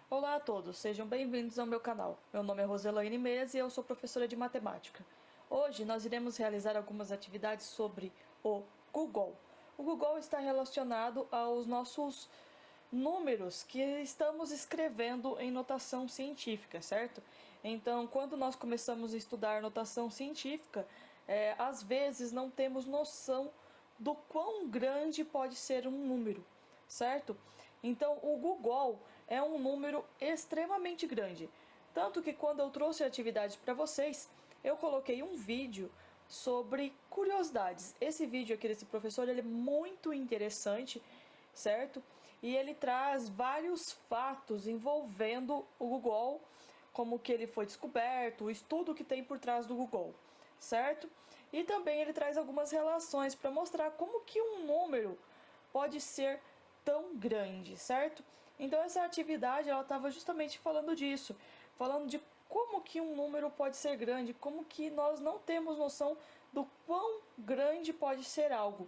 Olá a todos, sejam bem-vindos ao meu canal. Meu nome é Roselaine Meias e eu sou professora de matemática. Hoje nós iremos realizar algumas atividades sobre o Google. O Google está relacionado aos nossos números que estamos escrevendo em notação científica, certo? Então, quando nós começamos a estudar notação científica, às vezes não temos noção do quão grande pode ser um número, certo? Então, o Google é um número extremamente grande. Tanto que quando eu trouxe a atividade para vocês, eu coloquei um vídeo sobre curiosidades. Esse vídeo aqui desse professor, ele é muito interessante, certo? E ele traz vários fatos envolvendo o Google, como que ele foi descoberto, o estudo que tem por trás do Google, certo? E também ele traz algumas relações para mostrar como que um número pode ser tão grande, certo? Então essa atividade ela estava justamente falando disso, falando de como que um número pode ser grande, como que nós não temos noção do quão grande pode ser algo.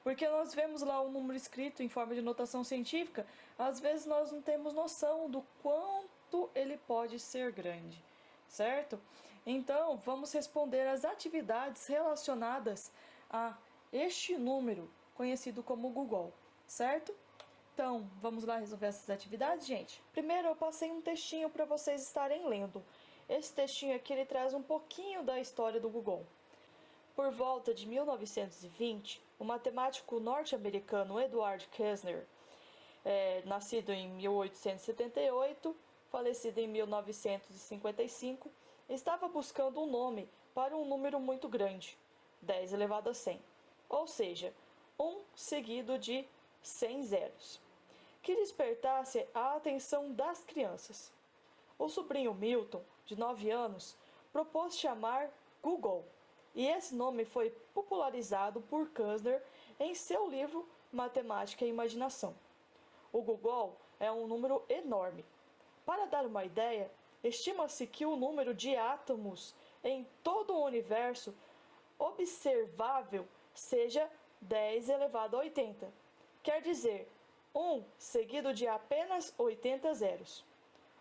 Porque nós vemos lá o número escrito em forma de notação científica, às vezes nós não temos noção do quanto ele pode ser grande, certo? Então, vamos responder as atividades relacionadas a este número, conhecido como Google, certo? Então, vamos lá resolver essas atividades, gente? Primeiro, eu passei um textinho para vocês estarem lendo. Esse textinho aqui, ele traz um pouquinho da história do Google. Por volta de 1920, o matemático norte-americano Edward Kessler, nascido em 1878, falecido em 1955, estava buscando um nome para um número muito grande, 10 elevado a 100, ou seja, 1 seguido de 100 zeros, que despertasse a atenção das crianças. O sobrinho Milton, de 9 anos, propôs chamar Google, e esse nome foi popularizado por Kessler em seu livro Matemática e Imaginação. O Google é um número enorme. Para dar uma ideia, estima-se que o número de átomos em todo o universo observável seja 10 elevado a 80. Quer dizer, 1 seguido de apenas 80 zeros.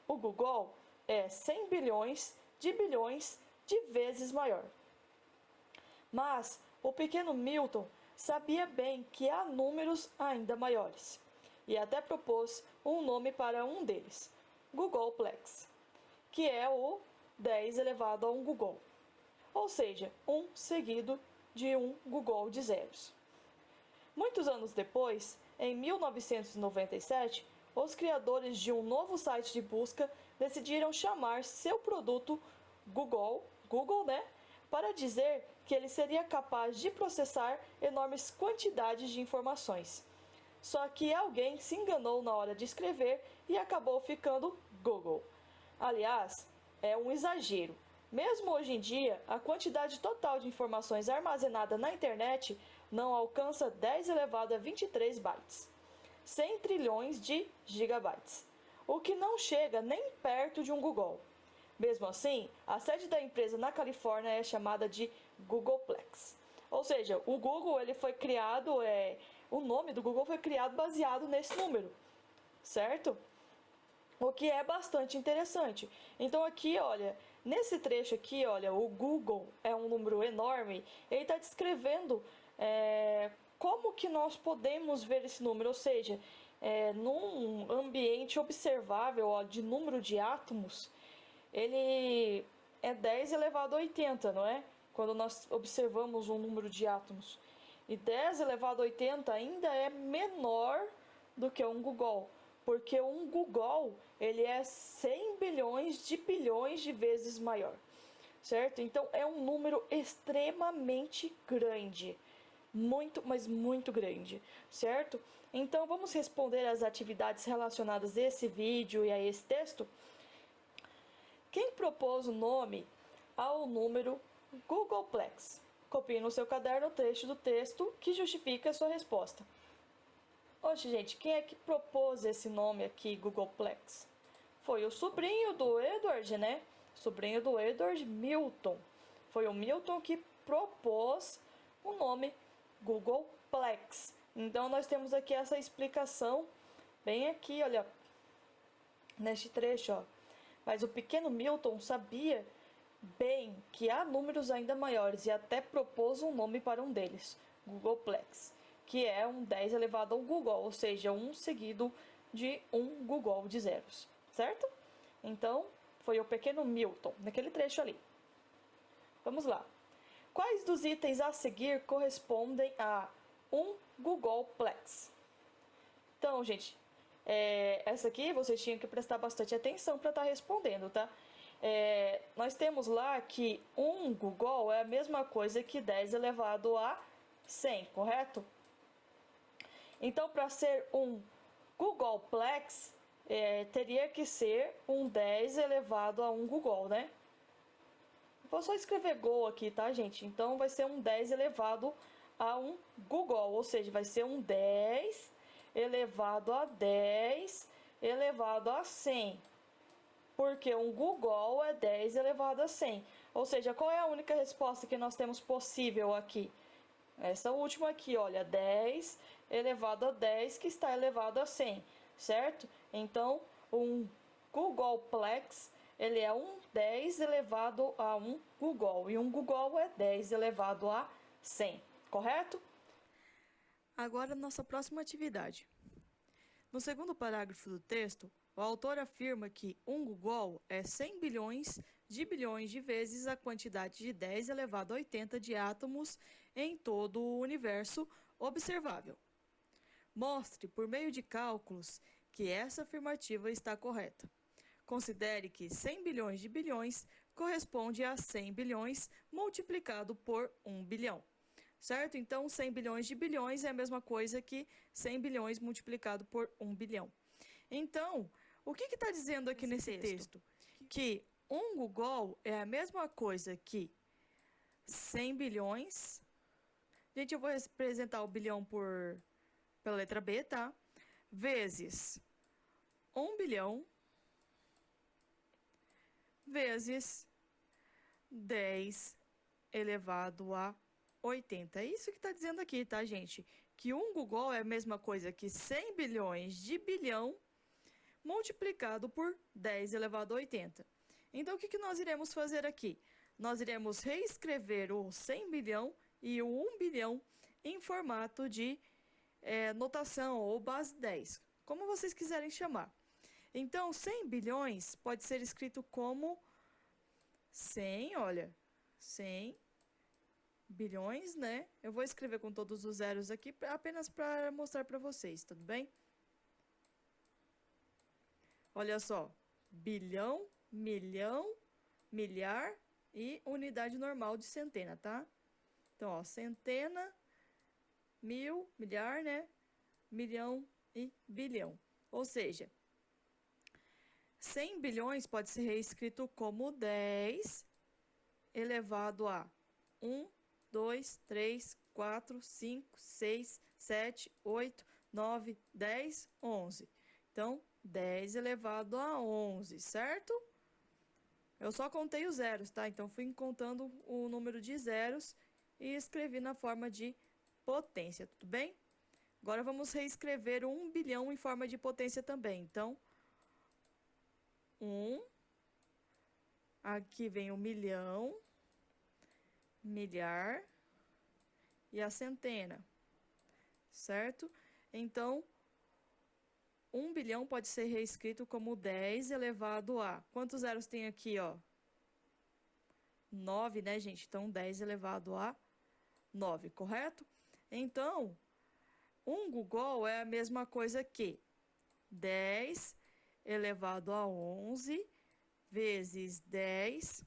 O Google é 100 bilhões de vezes maior. Mas o pequeno Milton sabia bem que há números ainda maiores, e até propôs um nome para um deles, Googolplex, que é o 10 elevado a 1 Google, ou seja, 1 seguido de um Google de zeros. Muitos anos depois, em 1997, os criadores de um novo site de busca decidiram chamar seu produto Google, né? Para dizer que ele seria capaz de processar enormes quantidades de informações. Só que alguém se enganou na hora de escrever e acabou ficando Google. Aliás, é um exagero. Mesmo hoje em dia, a quantidade total de informações armazenada na internet não alcança 10 elevado a 23 bytes, 100 trilhões de gigabytes, o que não chega nem perto de um Google. Mesmo assim, a sede da empresa na Califórnia é chamada de Googleplex. Ou seja, o Google ele foi criado, o nome do Google foi criado baseado nesse número, certo? O que é bastante interessante. Então aqui, olha, nesse trecho aqui, olha, o Google é um número enorme. Ele está descrevendo como que nós podemos ver esse número, ou seja, num ambiente observável ó, de número de átomos, ele é 10 elevado a 80, não é? Quando nós observamos um número de átomos. E 10 elevado a 80 ainda é menor do que um Google, porque um Google ele é 100 bilhões de vezes maior, certo? Então é um número extremamente grande, muito, mas muito grande, certo? Então vamos responder às atividades relacionadas a esse vídeo e a esse texto. Quem propôs o nome ao número Googleplex? Copie no seu caderno o trecho do texto que justifica a sua resposta. Oxe, gente, quem é que propôs esse nome aqui, Googleplex? Foi o sobrinho do Edward, né? Sobrinho do Edward, Milton. Foi o Milton que propôs o nome Googleplex. Então, nós temos aqui essa explicação bem aqui, olha, neste trecho, ó. Mas o pequeno Milton sabia bem que há números ainda maiores e até propôs um nome para um deles, Googolplex, que é um 10 elevado ao Googol, ou seja, um seguido de um Googol de zeros, certo? Então, foi o pequeno Milton, naquele trecho ali. Vamos lá. Quais dos itens a seguir correspondem a um Googolplex? Então, gente, essa aqui vocês tinham que prestar bastante atenção para estar respondendo, tá? Nós temos lá que um Googol é a mesma coisa que 10 elevado a 100, correto? Então, para ser um Googolplex, teria que ser um 10 elevado a 1 Googol, né? Vou só escrever Go aqui, tá, gente? Então, vai ser um 10 elevado a 1 Googol, ou seja, vai ser um 10 elevado a 10 elevado a 100. Porque um Googol é 10 elevado a 100. Ou seja, qual é a única resposta que nós temos possível aqui? Essa última aqui, olha, 10 elevado a 10 que está elevado a 100, certo? Então, um Googolplex, ele é um 10 elevado a 1 Googol. E um Googol é 10 elevado a 100, correto? Agora, nossa próxima atividade. No segundo parágrafo do texto, o autor afirma que um Googol é 100 bilhões de vezes a quantidade de 10 elevado a 80 de átomos em todo o universo observável. Mostre, por meio de cálculos, que essa afirmativa está correta. Considere que 100 bilhões de bilhões corresponde a 100 bilhões multiplicado por 1 bilhão. Certo? Então, 100 bilhões de bilhões é a mesma coisa que 100 bilhões multiplicado por 1 bilhão. Então, o que está dizendo aqui nesse texto? Que um Googol é a mesma coisa que 100 bilhões. Gente, eu vou representar o bilhão pela letra B, tá? Vezes 1 bilhão vezes 10 elevado a 80. É isso que está dizendo aqui, tá, gente? Que um Googol é a mesma coisa que 100 bilhões de bilhão multiplicado por 10 elevado a 80. Então, o que nós iremos fazer aqui? Nós iremos reescrever o 100 bilhão e o 1 bilhão em formato de notação ou base 10, como vocês quiserem chamar. Então, 100 bilhões pode ser escrito como 100, olha, 100 bilhões, né? Eu vou escrever com todos os zeros aqui apenas para mostrar para vocês, tudo bem? Olha só, bilhão, milhão, milhar e unidade normal de centena, tá? Então, ó, centena, mil, milhar, né? Milhão e bilhão. Ou seja, 100 bilhões pode ser reescrito como 10 elevado a 1, 2, 3, 4, 5, 6, 7, 8, 9, 10, 11. Então, 10 elevado a 11, certo? Eu só contei os zeros, tá? Então, fui contando o número de zeros e escrevi na forma de potência, tudo bem? Agora, vamos reescrever o 1 bilhão em forma de potência também. Então, 1, aqui vem o milhão, milhar e a centena, certo? Então, 1 bilhão pode ser reescrito como 10 elevado a... Quantos zeros tem aqui, ó? 9, né, gente? Então, 10 elevado a 9, correto? Então, um Googol é a mesma coisa que 10 elevado a 11 vezes 10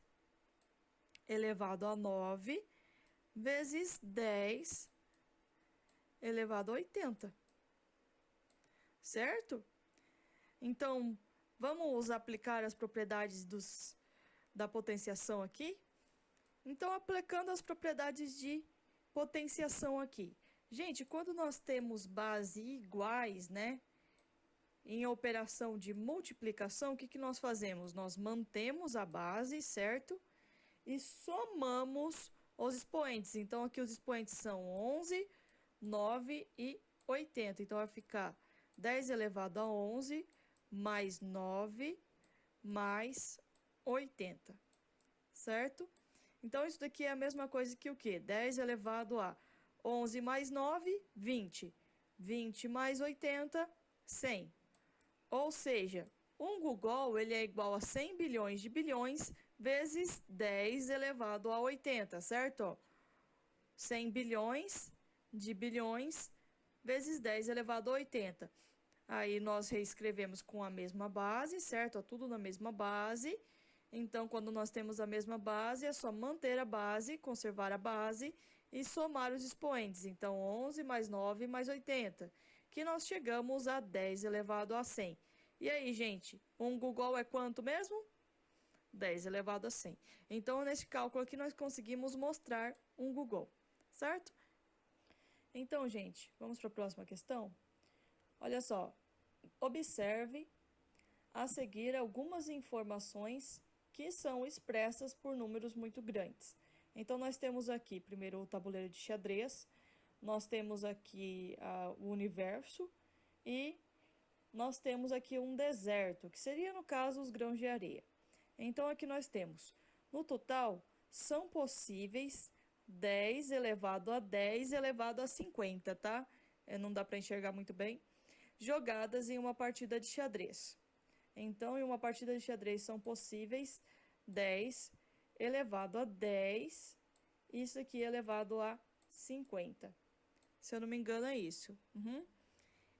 elevado a 9 vezes 10 elevado a 80. Certo? Então, vamos aplicar as propriedades da potenciação aqui? Então, aplicando as propriedades de potenciação aqui. Gente, quando nós temos base iguais, né? Em operação de multiplicação, o que nós fazemos? Nós mantemos a base, certo? E somamos os expoentes. Então, aqui os expoentes são 11, 9 e 80. Então, vai ficar 10 elevado a 11 mais 9 mais 80, certo? Então, isso daqui é a mesma coisa que o quê? 10 elevado a 11 mais 9, 20. 20 mais 80, 100. Ou seja, um Google ele é igual a 100 bilhões de bilhões vezes 10 elevado a 80, certo? 100 bilhões de bilhões vezes 10 elevado a 80. Aí nós reescrevemos com a mesma base, certo? Tudo na mesma base. Então, quando nós temos a mesma base, é só manter a base, conservar a base e somar os expoentes. Então, 11 mais 9 mais 80, que nós chegamos a 10 elevado a 100. E aí, gente, um Google é quanto mesmo? 10 elevado a 100. Então, nesse cálculo aqui, nós conseguimos mostrar um Google, certo? Então, gente, vamos para a próxima questão? Olha só, observe a seguir algumas informações que são expressas por números muito grandes. Então, nós temos aqui, primeiro, o tabuleiro de xadrez, nós temos aqui o universo e nós temos aqui um deserto, que seria, no caso, os grãos de areia. Então, aqui nós temos, no total, são possíveis 10 elevado a 10 elevado a 50, tá? Não dá para enxergar muito bem. Jogadas em uma partida de xadrez. Então, em uma partida de xadrez são possíveis 10 elevado a 10, isso aqui elevado a 50. Se eu não me engano, é isso.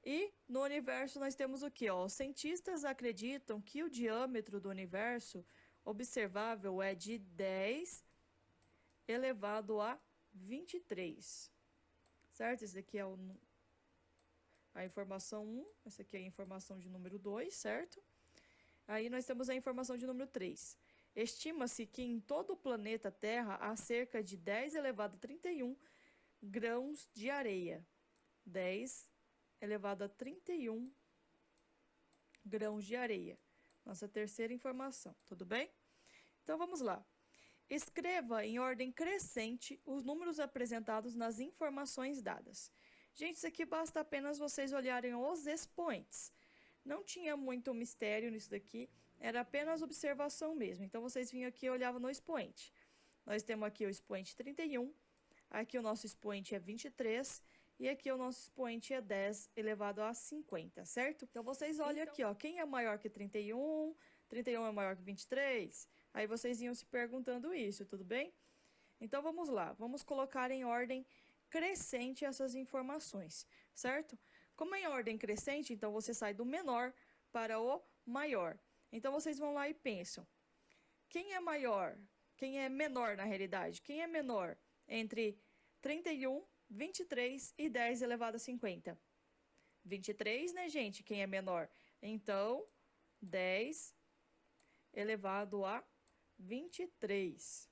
E no universo nós temos o que? Os cientistas acreditam que o diâmetro do universo observável é de 10 elevado a 23. Certo? Esse daqui é a informação 1, essa aqui é a informação de número 2, certo? Aí nós temos a informação de número 3. Estima-se que em todo o planeta Terra há cerca de 10 elevado a 31 grãos de areia. 10 elevado a 31 grãos de areia. Nossa terceira informação, tudo bem? Então vamos lá. Escreva em ordem crescente os números apresentados nas informações dadas. Gente, isso aqui basta apenas vocês olharem os expoentes. Não tinha muito mistério nisso daqui, era apenas observação mesmo. Então, vocês vinham aqui e olhavam no expoente. Nós temos aqui o expoente 31, aqui o nosso expoente é 23 e aqui o nosso expoente é 10 elevado a 50, certo? Então, vocês olham aqui, ó, quem é maior que 31? 31 é maior que 23? Aí vocês iam se perguntando isso, tudo bem? Então, vamos lá, vamos colocar em ordem crescente essas informações, certo? Como é em ordem crescente, então você sai do menor para o maior. Então, vocês vão lá e pensam, quem é maior? Quem é menor, na realidade? Quem é menor entre 31, 23 e 10 elevado a 50? 23, né, gente? Quem é menor? Então, 10 elevado a 23.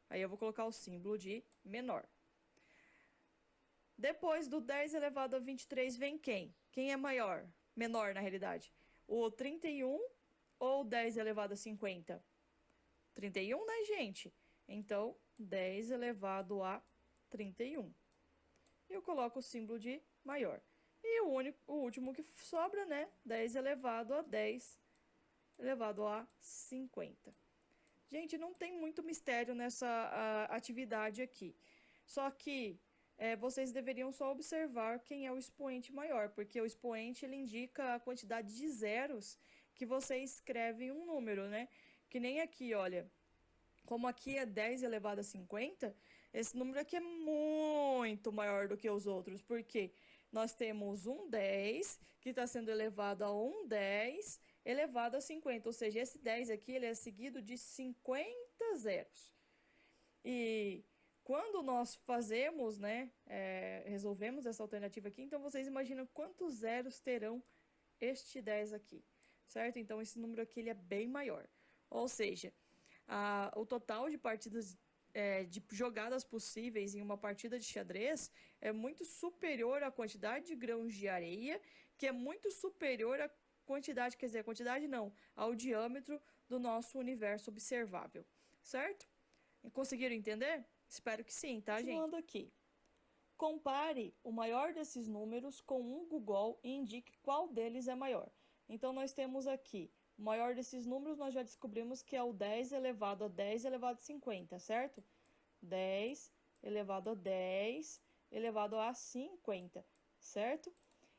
Aí eu vou colocar o símbolo de menor. Depois do 10 elevado a 23 vem quem? Quem é maior? Menor, na realidade. O 31 ou 10 elevado a 50? 31, né, gente? Então, 10 elevado a 31. Eu coloco o símbolo de maior. E o último que sobra, né? 10 elevado a 10 elevado a 50. Gente, não tem muito mistério nessa atividade aqui. Só que vocês deveriam só observar quem é o expoente maior, porque o expoente ele indica a quantidade de zeros que você escreve em um número, né? Que nem aqui, olha. Como aqui é 10 elevado a 50, esse número aqui é muito maior do que os outros, porque nós temos um 10 que está sendo elevado a um 10 elevado a 50, ou seja, esse 10 aqui ele é seguido de 50 zeros. E quando nós fazemos, né, resolvemos essa alternativa aqui, então vocês imaginam quantos zeros terão este 10 aqui, certo? Então esse número aqui ele é bem maior, ou seja, o total de partidas de jogadas possíveis em uma partida de xadrez é muito superior à quantidade de grãos de areia, que é muito superior à quantidade, quer dizer, quantidade não, ao diâmetro do nosso universo observável, certo? Conseguiram entender? Espero que sim, tá, gente? Continuando aqui. Compare o maior desses números com um Google e indique qual deles é maior. Então, nós temos aqui, o maior desses números, nós já descobrimos que é o 10 elevado a 10 elevado a 50, certo? 10 elevado a 10 elevado a 50, certo?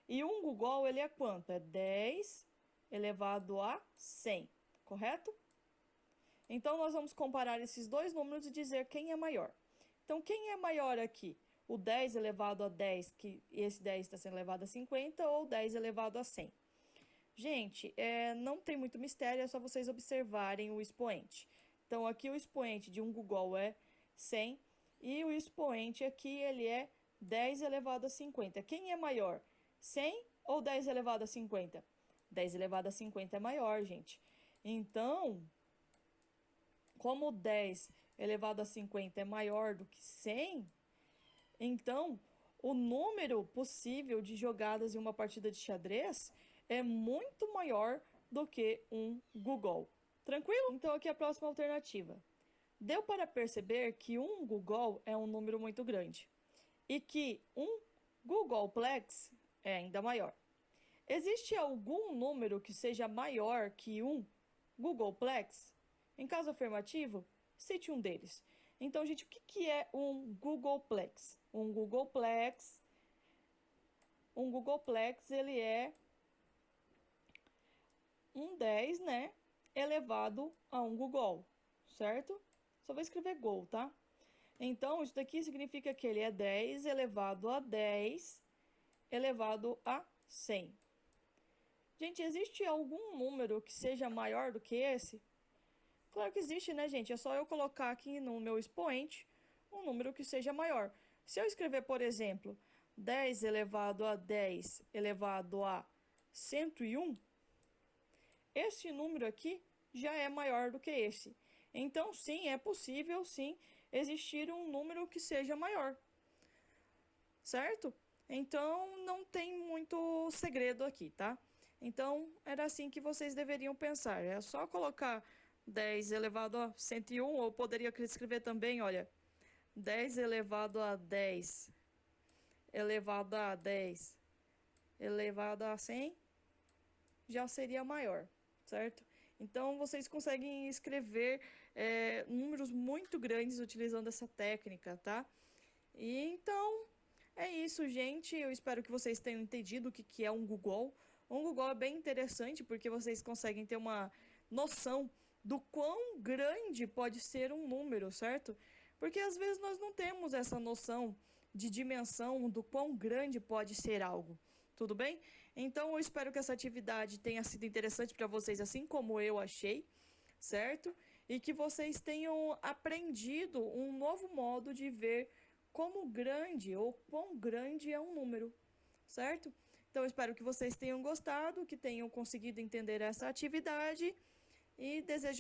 E um Google, ele é quanto? É 10 elevado a 100, correto? Então, nós vamos comparar esses dois números e dizer quem é maior. Então, quem é maior aqui? O 10 elevado a 10, que esse 10 está sendo elevado a 50, ou 10 elevado a 100? Gente, não tem muito mistério, é só vocês observarem o expoente. Então, aqui o expoente de um Google é 100 e o expoente aqui ele é 10 elevado a 50. Quem é maior? 100 ou 10 elevado a 50? 10 elevado a 50 é maior, gente. Então, como 10 elevado a 50 é maior do que 100, então o número possível de jogadas em uma partida de xadrez é muito maior do que um Google. Tranquilo? Então aqui é a próxima alternativa. Deu para perceber que um Google é um número muito grande e que um Googleplex é ainda maior. Existe algum número que seja maior que um Googleplex? Em caso afirmativo, cite um deles. Então, gente, o que é um Googleplex? Um Googleplex, ele é um 10, né, elevado a um Google, certo? Só vou escrever Go, tá? Então, isso daqui significa que ele é 10 elevado a 10 elevado a 100. Gente, existe algum número que seja maior do que esse? Claro que existe, né, gente? É só eu colocar aqui no meu expoente um número que seja maior. Se eu escrever, por exemplo, 10 elevado a 10 elevado a 101, esse número aqui já é maior do que esse. Então, sim, é possível, sim, existir um número que seja maior, certo? Então, não tem muito segredo aqui, tá? Então, era assim que vocês deveriam pensar. É só colocar 10 elevado a 101, ou poderia escrever também, olha, 10 elevado a 10 elevado a 10 elevado a 100, já seria maior, certo? Então, vocês conseguem escrever números muito grandes utilizando essa técnica, tá? E então, é isso, gente. Eu espero que vocês tenham entendido o que é um Google. Um Google é bem interessante porque vocês conseguem ter uma noção do quão grande pode ser um número, certo? Porque às vezes nós não temos essa noção de dimensão do quão grande pode ser algo. Tudo bem? Então eu espero que essa atividade tenha sido interessante para vocês, assim como eu achei, certo? E que vocês tenham aprendido um novo modo de ver como grande ou quão grande é um número, certo? Então, eu espero que vocês tenham gostado, que tenham conseguido entender essa atividade e desejo